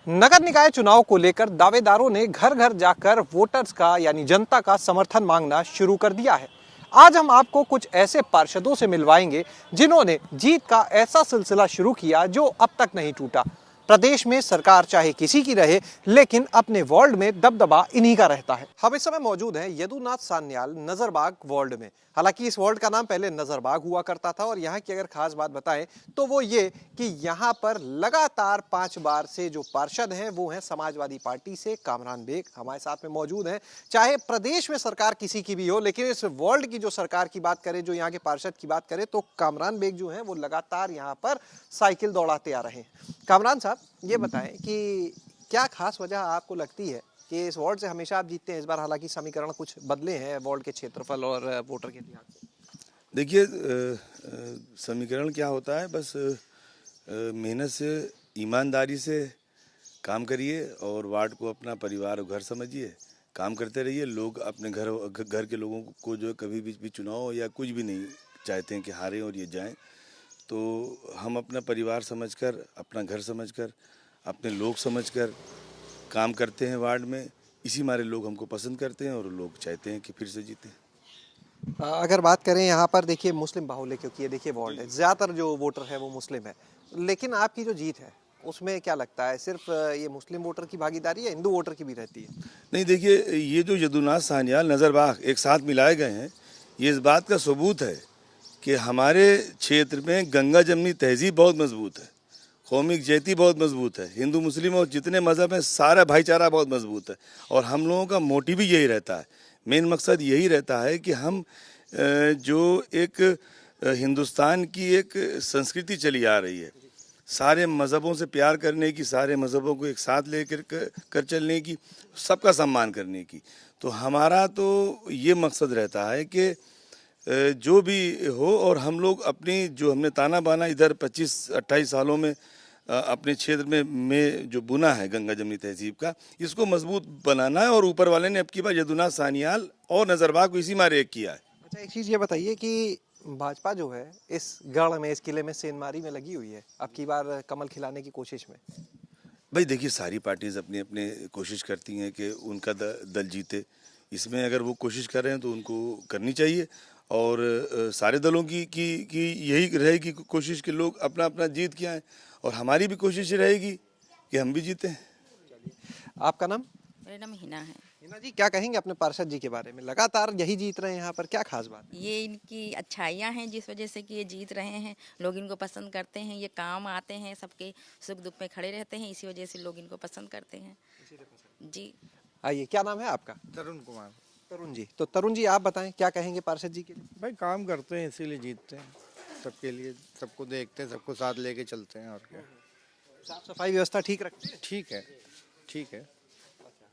नगर निकाय चुनाव को लेकर दावेदारों ने घर घर जाकर वोटर्स का यानी जनता का समर्थन मांगना शुरू कर दिया है। आज हम आपको कुछ ऐसे पार्षदों से मिलवाएंगे जिन्होंने जीत का ऐसा सिलसिला शुरू किया जो अब तक नहीं टूटा। प्रदेश में सरकार चाहे किसी की रहे, लेकिन अपने वार्ड में दबदबा इन्हीं का रहता है। हम इस समय मौजूद हैं यदुनाथ सान्याल नजरबाग वार्ड में। हालांकि इस वार्ड का नाम पहले नजरबाग हुआ करता था और यहाँ की अगर खास बात बताएं तो वो ये कि यहाँ पर लगातार 5 बार से जो पार्षद हैं वो हैं समाजवादी पार्टी से कामरान बेग हमारे साथ में मौजूद हैं। चाहे प्रदेश में सरकार किसी की भी हो, लेकिन इस वार्ड की जो सरकार की बात करें, जो यहाँ के पार्षद की बात करें, तो कामरान बेग जो है वो लगातार यहाँ पर साइकिल दौड़ाते आ रहे हैं। कामरान साहब, ये बताएं कि क्या खास वजह आपको लगती है कि इस वार्ड से हमेशा आप जीतते हैं? इस बार हालांकि समीकरण कुछ बदले हैं वार्ड के क्षेत्रफल और वोटर के लिहाज से। देखिए, समीकरण क्या होता है, बस मेहनत से, ईमानदारी से काम करिए और वार्ड को अपना परिवार और घर समझिए, काम करते रहिए। लोग अपने घर के लोगों को जो कभी भी चुनाव या कुछ भी नहीं चाहते हैं कि हारें और ये जाएं। तो हम अपना परिवार समझकर, अपना घर समझकर, अपने लोग समझकर काम करते हैं वार्ड में। इसी मारे लोग हमको पसंद करते हैं और लोग चाहते हैं कि फिर से जीतें। अगर बात करें यहाँ पर, देखिए मुस्लिम बाहुल्य, क्योंकि ये देखिए वार्ड है, ज़्यादातर जो वोटर है वो मुस्लिम है, लेकिन आपकी जो जीत है उसमें क्या लगता है, सिर्फ ये मुस्लिम वोटर की भागीदारी है, हिंदू वोटर की भी रहती है? नहीं, देखिए, ये जो यदुनाथ सान्याल नज़रबाग एक साथ मिलाए गए हैं, ये इस बात का सबूत है कि हमारे क्षेत्र में गंगा जमनी तहजीब बहुत मजबूत है, कौमी यकजहती बहुत मजबूत है, हिंदू मुस्लिम और जितने मज़हब हैं सारा भाईचारा बहुत मजबूत है। और हम लोगों का मोटिव भी यही रहता है, मेन मकसद यही रहता है कि हम जो एक हिंदुस्तान की एक संस्कृति चली आ रही है, सारे मज़हबों से प्यार करने की, सारे मज़हबों को एक साथ लेकर कर चलने की, सबका सम्मान करने की, तो हमारा तो ये मकसद रहता है कि जो भी हो। और हम लोग अपनी जो हमने ताना बाना इधर 25-28 सालों में अपने क्षेत्र में जो बुना है गंगा जमनी तहजीब का, इसको मजबूत बनाना है। और ऊपर वाले ने अब की बार यदुनाथ सान्याल और नजरबाग को इसी मारे एक किया है। अच्छा, एक चीज़ ये बताइए कि भाजपा जो है इस गढ़ में, इस किले में, सेंधमारी में लगी हुई है अब की बार कमल खिलाने की कोशिश में। भाई देखिए, सारी पार्टीज अपनी अपनी कोशिश करती हैं कि उनका दल जीते। इसमें अगर वो कोशिश कर रहे हैं तो उनको करनी चाहिए। और सारे दलों की यही रहेगी कोशिश कि लोग अपना अपना जीत के आएँ। और हमारी भी कोशिश रहेगी कि हम भी जीतें। आपका नाम? मेरा नाम हिना है। हिना जी, क्या कहेंगे अपने पार्षद जी के बारे में? लगातार यही जीत रहे हैं यहाँ पर, क्या खास बात? ये इनकी अच्छाइयाँ हैं जिस वजह से कि ये जीत रहे हैं, लोग इनको पसंद करते हैं, ये काम आते हैं, सबके सुख दुख में खड़े रहते हैं, इसी वजह से लोग इनको पसंद करते हैं जी। आइए, क्या नाम है आपका? तरुण कुमार। तरुण जी, तो तरुण जी आप बताएं, क्या कहेंगे पार्षद जी के लिए? भाई काम करते हैं इसीलिए जीतते हैं, सबके लिए, सबको देखते हैं, सबको साथ लेके चलते हैं। और क्या, साफ सफाई व्यवस्था ठीक रखते हैं? ठीक है, ठीक है।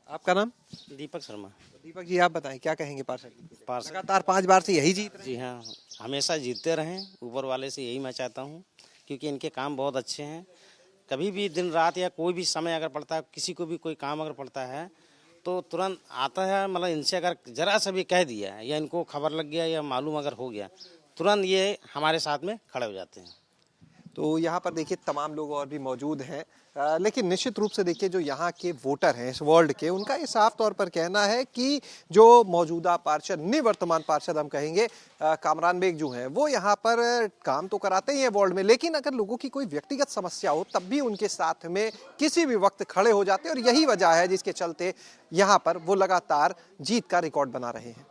आपका नाम? दीपक शर्मा। दीपक जी, आप बताएं, क्या कहेंगे पार्षद जी के लिए? पार्षद लगातार 5 बार से यही जीत रहे हैं। जी हाँ, हमेशा जीतते रहें, ऊपर वाले से यही मैं चाहता हूँ, क्योंकि इनके काम बहुत अच्छे हैं। कभी भी दिन रात या कोई भी समय अगर पड़ता है, किसी को भी कोई काम अगर पड़ता है तो तुरंत आता है। मतलब इनसे अगर जरा सा भी कह दिया या इनको खबर लग गया या मालूम अगर हो गया, तुरंत ये हमारे साथ में खड़े हो जाते हैं। तो यहाँ पर देखिए तमाम लोग और भी मौजूद हैं, लेकिन निश्चित रूप से देखिए जो यहाँ के वोटर हैं इस वार्ड के, उनका ये साफ तौर पर कहना है कि जो मौजूदा पार्षद, निवर्तमान पार्षद हम कहेंगे, कामरान बेग जो हैं, वो यहाँ पर काम तो कराते ही हैं वार्ड में, लेकिन अगर लोगों की कोई व्यक्तिगत समस्या हो तब भी उनके साथ में किसी भी वक्त खड़े हो जाते हैं। और यही वजह है जिसके चलते यहाँ पर वो लगातार जीत का रिकॉर्ड बना रहे हैं।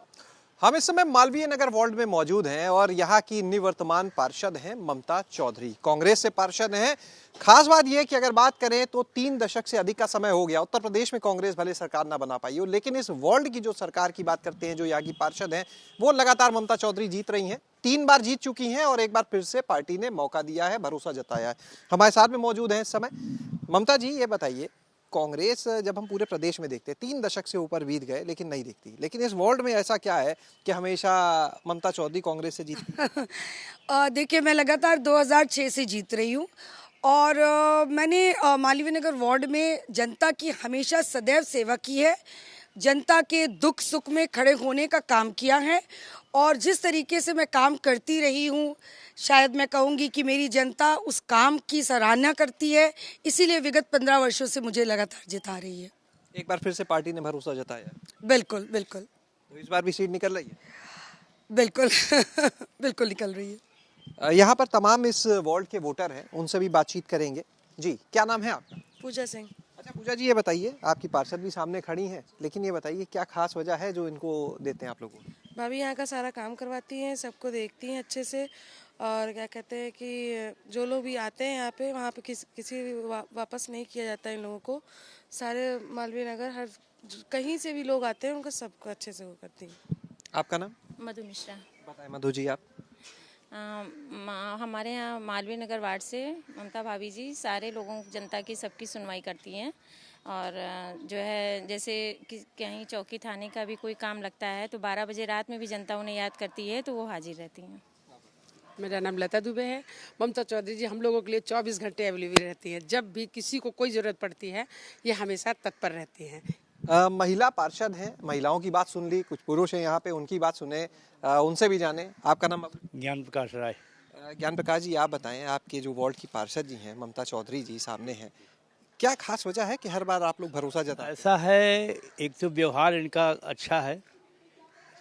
हम इस समय मालवीय नगर वार्ड में मौजूद हैं और यहाँ की निवर्तमान पार्षद हैं ममता चौधरी, कांग्रेस से पार्षद हैं। खास बात यह है कि अगर बात करें तो 3 दशक से अधिक का समय हो गया, उत्तर प्रदेश में कांग्रेस भले सरकार ना बना पाई हो, लेकिन इस वार्ड की जो सरकार की बात करते हैं, जो यहाँ की पार्षद हैं, वो लगातार ममता चौधरी जीत रही हैं। 3 बार जीत चुकी हैं और एक बार फिर से पार्टी ने मौका दिया है, भरोसा जताया है। हमारे साथ में मौजूद हैं इस समय। ममता जी, ये बताइए, कांग्रेस जब हम पूरे प्रदेश में देखते हैं 3 दशक से ऊपर बीत गए लेकिन नहीं दिखती, लेकिन इस वार्ड में ऐसा क्या है कि हमेशा ममता चौधरी कांग्रेस से जीतती? देखिए, मैं लगातार 2006 से जीत रही हूँ और मैंने मालवीय नगर वार्ड में जनता की हमेशा सदैव सेवा की है, जनता के दुख सुख में खड़े होने का काम किया है। और जिस तरीके से मैं काम करती रही हूँ, शायद मैं कहूँगी कि मेरी जनता उस काम की सराहना करती है, इसीलिए विगत 15 वर्षों से मुझे लगातार जिता रही है। एक बार फिर से पार्टी ने भरोसा जताया, बिल्कुल बिल्कुल तो इस बार भी सीट निकल रही है। बिल्कुल बिल्कुल निकल रही है। यहाँ पर तमाम इस वार्ड के वोटर हैं, उनसे भी बातचीत करेंगे। जी, क्या नाम है आपका? पूजा सिंह। अच्छा पूजा जी, ये बताइए, आपकी पार्षद भी सामने खड़ी हैं, लेकिन ये बताइए क्या खास वजह है जो इनको देते हैं आप लोगों को? भाभी यहाँ का सारा काम करवाती हैं, सबको देखती हैं अच्छे से, और क्या कहते हैं कि जो लोग भी आते हैं यहाँ पे, वहाँ पे किसी वापस नहीं किया जाता इन लोगों को। सारे मालवीय नगर हर कहीं से भी लोग आते हैं, उनको सबको अच्छे से वो करती हैं। आपका नाम? मधु मिश्रा। बताएं मधु जी आप। हमारे यहाँ मालवीय नगर वार्ड से ममता भाभी जी सारे लोगों जनता की सबकी सुनवाई करती हैं, और जो है जैसे कि कहीं चौकी थाने का भी कोई काम लगता है तो 12 बजे रात में भी जनता उन्हें याद करती है तो वो हाजिर रहती हैं। मेरा नाम लता दुबे है। ममता चौधरी जी हम लोगों के लिए 24 घंटे अवेलेबल रहती हैं। जब भी किसी को कोई ज़रूरत पड़ती है ये हमेशा तत्पर रहती हैं। महिला पार्षद हैं, महिलाओं की बात सुन ली, कुछ पुरुष हैं यहाँ पे, उनकी बात सुने, उनसे भी जाने। आपका नाम? ज्ञान प्रकाश राय। ज्ञान प्रकाश जी, आप बताएं, आपके जो वार्ड की पार्षद जी हैं ममता चौधरी जी सामने हैं, क्या खास वजह है कि हर बार आप लोग भरोसा जताते? ऐसा है, एक तो व्यवहार इनका अच्छा है,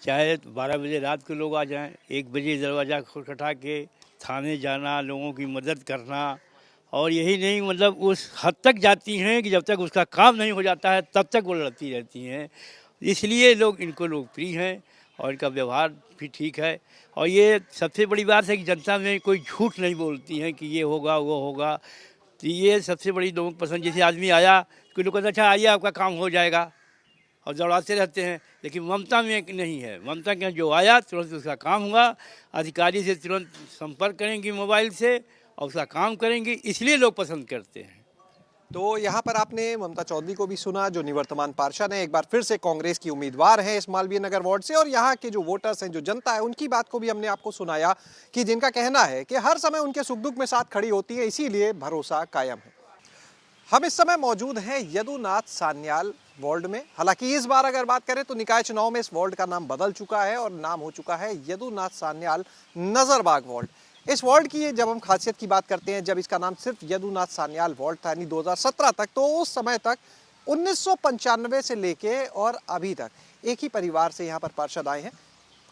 चाहे 12 बजे रात को लोग आ जाएं, 1 बजे दरवाज़ा खटखटा के थाने जाना, लोगों की मदद करना, और यही नहीं मतलब उस हद तक जाती हैं कि जब तक उसका काम नहीं हो जाता है तब तक वो लड़ती रहती हैं। इसलिए लोग इनको लोकप्रिय हैं और इनका व्यवहार भी ठीक है। और ये सबसे बड़ी बात है कि जनता में कोई झूठ नहीं बोलती हैं कि ये होगा वो होगा, तो ये सबसे बड़ी लोगों को पसंद। जैसे आदमी आया, कोई लोग कहते अच्छा आइए आपका काम हो जाएगा, और दौड़ाते रहते हैं, लेकिन ममता में नहीं है। ममता के जो आया तुरंत उसका काम हुआ, अधिकारी से तुरंत संपर्क करेंगी मोबाइल से और उसका काम करेंगे, इसलिए लोग पसंद करते हैं। तो यहाँ पर आपने ममता चौधरी को भी सुना, जो निवर्तमान पार्षद हैं, एक बार फिर से कांग्रेस की उम्मीदवार हैं इस मालवीय नगर वार्ड से, और यहाँ के जो वोटर्स हैं, जो जनता है, उनकी बात को भी हमने आपको सुनाया कि जिनका कहना है कि हर समय उनके सुख दुख में साथ खड़ी होती है, इसीलिए भरोसा कायम है। हम इस समय मौजूद हैं यदुनाथ सान्याल वार्ड में। हालांकि इस बार अगर बात करें तो निकाय चुनाव में इस वार्ड का नाम बदल चुका है और नाम हो चुका है यदुनाथ सान्याल नजरबाग वार्ड। इस वार्ड की जब हम खासियत की बात करते हैं, जब इसका नाम सिर्फ यदुनाथ सान्याल वार्ड था, यानी 2017 तक, तो उस समय तक 1995 से लेके और अभी तक एक ही परिवार से यहाँ पर पार्षद आए हैं,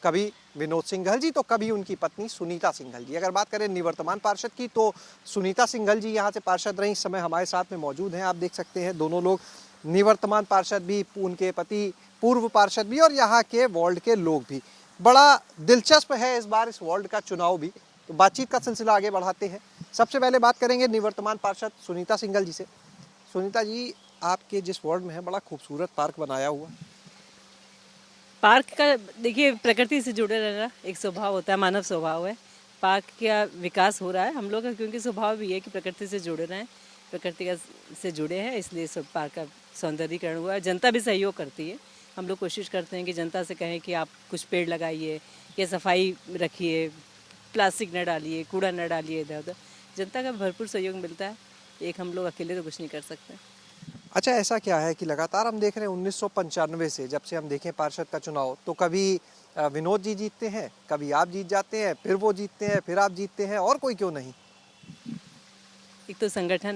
कभी विनोद सिंघल जी तो कभी उनकी पत्नी सुनीता सिंघल जी। अगर बात करें निवर्तमान पार्षद की तो सुनीता सिंघल जी यहाँ से पार्षद रही, इस समय हमारे साथ में मौजूद हैं। आप देख सकते हैं दोनों लोग, निवर्तमान पार्षद भी, उनके पति पूर्व पार्षद भी, और यहाँ के वार्ड के लोग भी। बड़ा दिलचस्प है इस बार इस वार्ड का चुनाव भी। तो बातचीत का सिलसिला आगे बढ़ाते हैं। सबसे पहले बात करेंगे निवर्तमान पार्षद सुनीता सिंघल जी से। सुनीता जी, आपके जिस वार्ड में है बड़ा खूबसूरत पार्क बनाया हुआ। पार्क का देखिए, प्रकृति से जुड़े रहना एक स्वभाव होता है, मानव स्वभाव है। पार्क का विकास हो रहा है हम लोग का, क्योंकि स्वभाव भी है कि प्रकृति से जुड़े रहें, प्रकृति का से जुड़े हैं, इसलिए सब पार्क का सौंदर्यीकरण हुआ है। जनता भी सहयोग करती है। हम लोग कोशिश करते हैं कि जनता से कहें कि आप कुछ पेड़ लगाइए या सफाई रखिए, प्लास्टिक न डालिए, कूड़ा न डालिए इधर उधर। जनता का भरपूर सहयोग मिलता है, एक हम लोग अकेले तो कुछ नहीं कर सकते। अच्छा, ऐसा क्या है कि लगातार हम देख रहे हैं 1995 से, जब से हम देखें पार्षद का चुनाव, तो कभी विनोद जी जीतते हैं, कभी आप जीत जाते हैं, फिर वो जीतते हैं, फिर आप जीतते हैं, और कोई क्यों नहीं? एक तो संगठन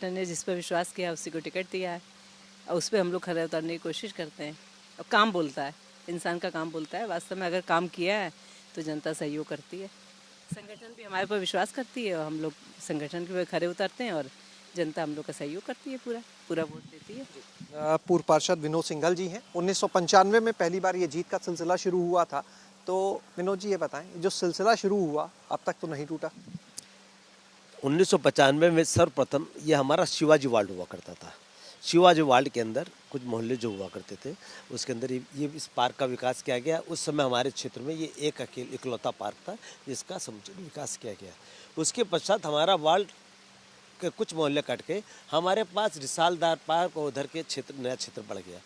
ने जिस पर विश्वास किया उसी को टिकट दिया है, और उस पर हम लोग खरे उतरने की कोशिश करते हैं। अब काम बोलता है, इंसान का काम बोलता है। वास्तव में अगर काम किया है तो जनता सहयोग करती है, संगठन भी हमारे पर विश्वास करती है, और हम लोग संगठन के खरे उतरते हैं, और जनता हम लोग का सहयोग करती है, पूरा वोट देती है। पूर्व पार्षद विनोद सिंघल जी हैं। 1995 में पहली बार ये जीत का सिलसिला शुरू हुआ था। तो विनोद जी ये बताएं, जो सिलसिला शुरू हुआ अब तक तो नहीं टूटा? 1995 में सर्वप्रथम ये हमारा शिवाजी वार्ड हुआ करता था। शिवाजी वार्ड के अंदर कुछ मोहल्ले जो हुआ करते थे, उसके अंदर ये इस पार्क का विकास किया गया। उस समय हमारे क्षेत्र में ये एक इकलौता पार्क था जिसका समुचित विकास किया गया। उसके पश्चात हमारा वार्ड के कुछ मोहल्ले कट के हमारे पास रिसालदार पार्क और उधर के क्षेत्र नया क्षेत्र बढ़ गया।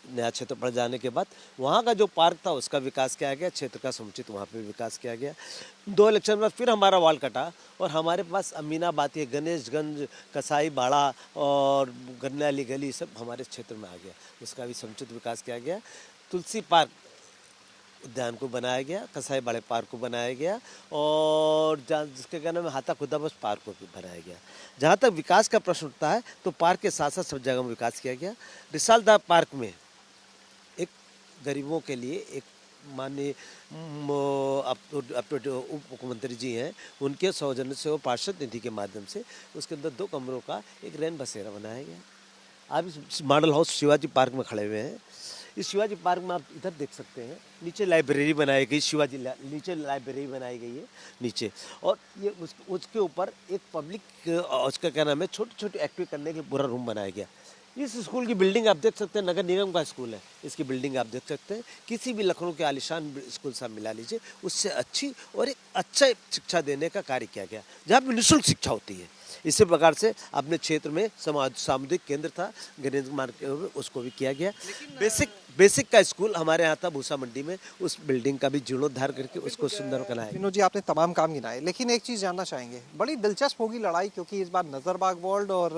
नया क्षेत्र बढ़ जाने के बाद वहाँ का जो पार्क था उसका विकास किया गया, क्षेत्र का समुचित वहाँ पे विकास किया गया। 2 इलेक्शन में फिर हमारा वार्ड कटा और हमारे पास अमीनाबाद, गणेशगंज, कसाई बाड़ा और गन्नाली गली सब हमारे क्षेत्र में आ गया, उसका भी समुचित विकास किया गया। तुलसी पार्क उद्यान को बनाया गया, कसाई बाड़े पार्क को बनाया गया और जिसके कहने में हाथा खुदा बस पार्क को भी बनाया गया। जहाँ तक विकास का प्रश्न उठता है तो पार्क के साथ साथ सब जगह में विकास किया गया। रिसालदार पार्क में एक गरीबों के लिए एक माननीय उप मुख्यमंत्री जी हैं, उनके सौजन्य से और पार्षद निधि के माध्यम से उसके अंदर 2 कमरों का एक रैन बसेरा बनाया गया। आप इस मॉडल हाउस शिवाजी पार्क में खड़े हुए हैं। इस शिवाजी पार्क में आप इधर देख सकते हैं, नीचे लाइब्रेरी बनाई गई, नीचे लाइब्रेरी बनाई गई है नीचे, और ये उसके ऊपर एक पब्लिक उसका क्या नाम है छोटी छोटी एक्टिविटी करने के लिए पूरा रूम बनाया गया। इस स्कूल की बिल्डिंग आप देख सकते हैं, नगर निगम का स्कूल है, इसकी बिल्डिंग आप देख सकते हैं, किसी भी लखनऊ के आलिशान स्कूल से आप मिला लीजिए, उससे अच्छी और एक अच्छा शिक्षा देने का कार्य किया गया, जहाँ पर निःशुल्क शिक्षा होती है। इसी प्रकार से अपने क्षेत्र में सामुदायिक केंद्र था गणेश मार्केट, उसको भी किया गया। बेसिक का स्कूल हमारे यहाँ था भूसा मंडी में, उस बिल्डिंग का भी जीर्णोद्धार करके उसको सुंदर बनाया। विनोद जी, आपने तमाम काम गिनाए, लेकिन एक चीज़ जानना चाहेंगे, बड़ी दिलचस्प होगी लड़ाई, क्योंकि इस बार नजरबाग वार्ड और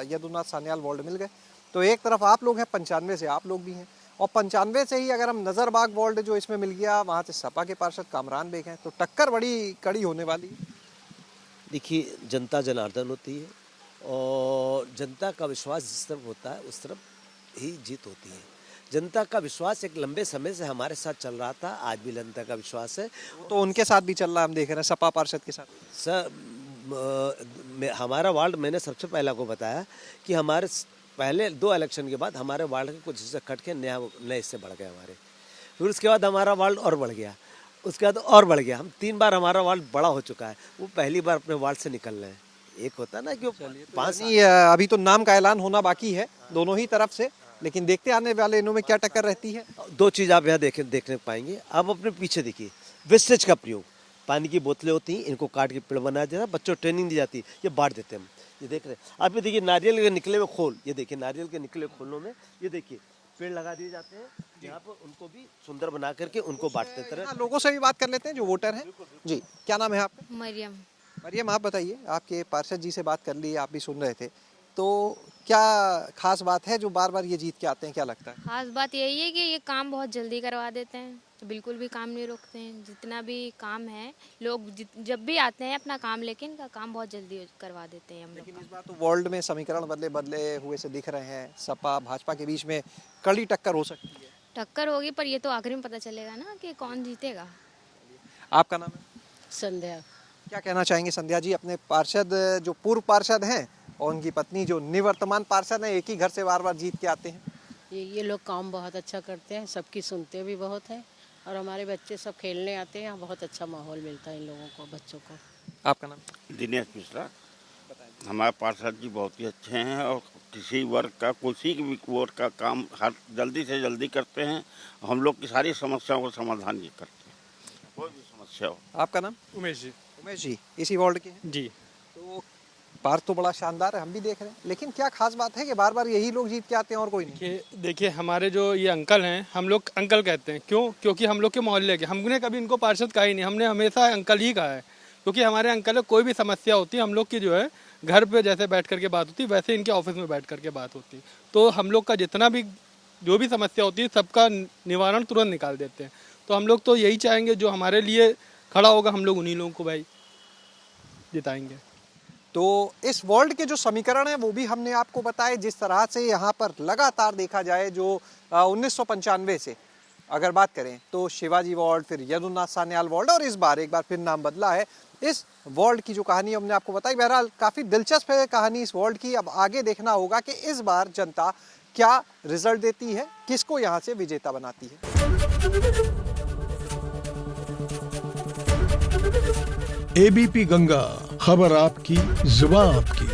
यदुनाथ सान्याल वार्ड मिल गए। तो एक तरफ आप लोग हैं, 95 से आप लोग भी हैं, और 95 से ही अगर हम नजरबाग वार्ड जो इसमें मिल गया, वहाँ से सपा के पार्षद कामरान बेग हैं, तो टक्कर बड़ी कड़ी होने वाली है। देखिए, जनता जनार्दन होती है और जनता का विश्वास जिस तरफ होता है उस तरफ ही जीत होती है। जनता का विश्वास एक लंबे समय से हमारे साथ चल रहा था, आज भी जनता का विश्वास है। तो उनके साथ भी चल रहा है, हम देख रहे हैं सपा पार्षद के साथ। सर, हमारा वार्ड, मैंने सबसे पहले आपको बताया कि हमारे पहले 2 इलेक्शन के बाद हमारे वार्ड के कुछ हिस्से कट के नए हिस्से बढ़ गए हमारे, फिर उसके बाद हमारा वार्ड और बढ़ गया, उसके बाद और बढ़ गया। हम 3 बार हमारा वार्ड बड़ा हो चुका है, वो पहली बार अपने वार्ड से निकल रहे हैं। एक होता है ना कि 5 अभी तो नाम का ऐलान होना बाकी है दोनों ही तरफ से, लेकिन देखते आने वाले इनों में क्या टक्कर रहती है। 2 चीज़ आप यहाँ देखने पाएंगे। आप अपने पीछे देखिए, वेस्टेज का प्रयोग, पानी की बोतलें होती हैं, इनको काट के पेड़ बनाया जाता है, बच्चों को ट्रेनिंग दी जाती है, ये बांट देते हैं हम। ये देख रहे हैं आप, ये देखिए नारियल के निकले हुए खोल, ये देखिए नारियल के निकले खोलों में ये देखिए पेड़ लगा दिए जाते हैं, यहाँ पर उनको भी सुंदर बना करके उनको बांटते तरह। लोगों से भी बात कर लेते हैं जो वोटर हैं। जी, क्या नाम है आपका? मरियम। मरियम, आप बताइए, आपके पार्षद जी से बात कर ली, आप भी सुन रहे थे, तो क्या खास बात है जो बार बार ये जीत के आते हैं, क्या लगता है? खास बात यही है कि ये काम बहुत जल्दी करवा देते हैं, तो बिल्कुल भी काम नहीं रोकते हैं। जितना भी काम है, लोग जब भी आते हैं अपना काम लेके इनका काम बहुत जल्दी करवा देते हैं हम लोग। लेकिन इस बार तो वर्ल्ड में समीकरण बदले हुए से दिख रहे हैं, सपा भाजपा के बीच में कड़ी टक्कर हो सकती है। टक्कर होगी, पर ये तो आखिर में पता चलेगा ना कि कौन जीतेगा। आपका नाम है? संध्या। क्या कहना चाहेंगे संध्या जी, अपने पार्षद जो पूर्व पार्षद हैं और उनकी पत्नी जो निवर्तमान पार्षद हैं, एक ही घर से बार बार जीत के आते हैं? ये लोग काम बहुत अच्छा करते हैं, सबकी सुनते भी बहुत हैं, और हमारे बच्चे सब खेलने आते हैं, बहुत अच्छा माहौल मिलता है इन लोगों को, बच्चों को। आपका नाम? दिनेश मिश्रा। हमारे पार्षद जी बहुत ही अच्छे हैं और किसी वर्ग का, किसी भी वोट का काम हर जल्दी से जल्दी करते हैं। हम लोग की सारी समस्याओं का समाधान ये करते हैं, कोई भी समस्या हो। आपका नाम? उमेश जी। उमेश जी, इसी वार्ड के हैं? जी। तो पार्क तो बड़ा शानदार है, हम भी देख रहे हैं, लेकिन क्या खास बात है कि बार बार यही लोग जीत के आते हैं और कोई नहीं? देखिए, हमारे जो ये अंकल हैं, हम लोग अंकल कहते हैं, क्यों? क्योंकि हम लोग के मोहल्ले के, हमने कभी इनको पार्षद कहा ही नहीं, हमने हमेशा अंकल ही कहा है, क्योंकि हमारे अंकल है, कोई भी समस्या होती है हम लोग की जो है घर पे जैसे बैठ करके बात होती है, वैसे इनके ऑफिस में बैठ करके बात होती है। तो हम लोग का जितना भी जो भी समस्या होती है सबका निवारण तुरंत निकाल देते हैं। तो हम लोग तो यही चाहेंगे, जो हमारे लिए खड़ा होगा हम लोग उन्हीं लोगों को भाई जिताएंगे। तो इस वर्ल्ड के जो समीकरण है वो भी हमने आपको बताए, जिस तरह से यहाँ पर लगातार देखा जाए जो 1995 से अगर बात करें तो शिवाजी वार्ड, फिर यदुनाथ सान्याल वार्ड, और इस बार एक बार फिर नाम बदला है। इस वर्ल्ड की जो कहानी हमने आपको बताई, बहरहाल काफ़ी दिलचस्प है कहानी इस वर्ल्ड की। अब आगे देखना होगा कि इस बार जनता क्या रिजल्ट देती है, किसको यहाँ से विजेता बनाती है। एबीपी गंगा, खबर आपकी, जुबान आपकी।